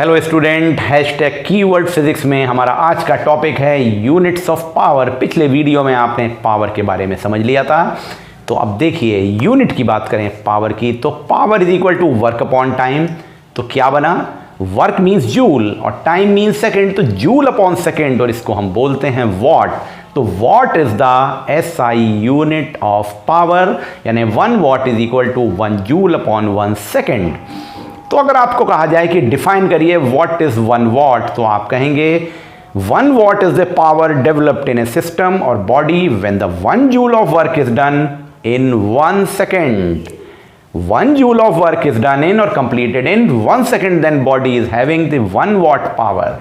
Hello student, hashtag keyword physics में हमारा आज का टॉपिक है यूनिट्स ऑफ पावर। पिछले वीडियो में आपने पावर के बारे में समझ लिया था, तो अब देखिए यूनिट की बात करें पावर की, तो power is equal to work upon time. तो क्या बना, वर्क मीन्स जूल और टाइम मीन्स सेकेंड, तो जूल अपॉन सेकेंड और इसको हम बोलते हैं वॉट। तो watt is the SI unit of power, यानी 1 watt is equal to 1 joule upon 1 second. तो अगर आपको कहा जाए कि डिफाइन करिए व्हाट इज 1 वॉट, तो आप कहेंगे 1 watt is the power developed in a system or body when the 1 joule of work is done in 1 second. 1 joule of work is done in or completed in 1 second, then body is having the 1 watt power.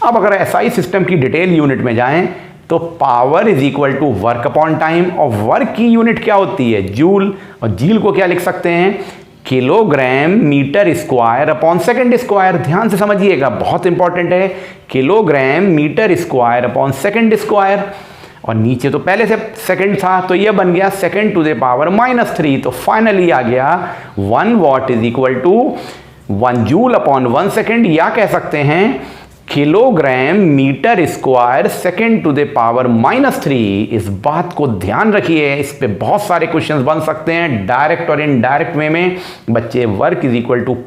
अब अगर SI system की detail unit में जाएं तो power is equal to work upon time, और work की unit क्या होती है, जूल, और जूल को क्या लिख सकते हैं, kilogram metre square upon second square. ध्यान से समझिएगा, बहुत इंपॉर्टेंट है, kilogram metre square upon second square. और नीचे तो पहले से सेकंड था, तो ये बन गया सेकंड टू द पावर -3। तो फाइनली आ गया 1 watt is equal to 1 joule upon 1 second, या कह सकते हैं kilogram metre square second to the power -3। इस बात को ध्यान रखिए, इस पे बहुत सारे क्वेश्चंस बन सकते हैं डायरेक्ट और इनडायरेक्ट वे में। बच्चे work is equal to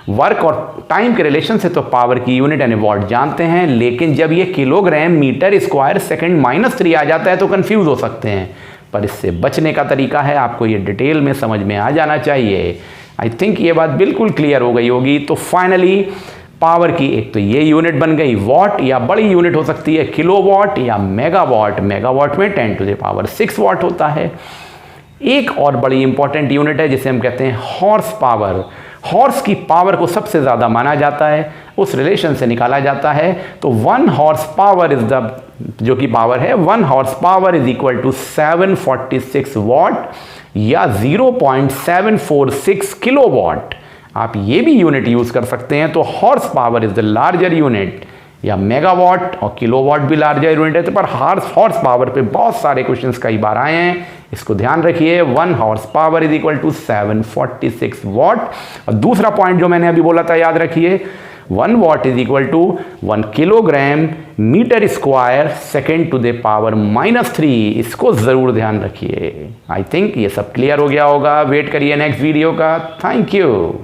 work और टाइम के रिलेशन से तो पावर की यूनिट यानी वॉट जानते हैं, लेकिन जब ये किलोग्राम मीटर स्क्वायर सेकेंड -3 आ जाता है तो कंफ्यूज हो सकते हैं। पर इससे बचने का तरीका है, आपको ये डिटेल में समझ में आ जाना चाहिए। आई थिंक ये बात बिल्कुल क्लियर हो गई होगी। तो फाइनली पावर की एक तो ये यूनिट बन गई वॉट, या बड़ी यूनिट हो सकती है किलोवाट या मेगावाट। मेगावाट में 10 टू द पावर 6 वॉट होता है। एक और बड़ी इंपॉर्टेंट यूनिट है जिसे हम कहते हैं हॉर्स पावर। हॉर्स की पावर को सबसे ज़्यादा माना जाता है, उस रिलेशन से निकाला जाता है। तो 1 हॉर्स पावर इज द, जो कि पावर है 1 horsepower is equal to 746 watt या 0.746 किलोवाट। आप ये भी यूनिट यूज कर सकते हैं। तो horse power is the larger unit, या मेगावाट और किलोवाट भी लार्जर यूनिट है। तो पर हॉर्स पावर पे बहुत सारे क्वेश्चंस कई बार आए हैं, इसको ध्यान रखिए। 1 horsepower is equal to 746 watt. और दूसरा पॉइंट जो मैंने अभी बोला था याद रखिए, 1 watt is equal to 1 kilogram metre square second to the power -3। इसको जरूर ध्यान रखिए। आई थिंक ये सब क्लियर हो गया होगा। वेट करिए नेक्स्ट वीडियो का। Thank you.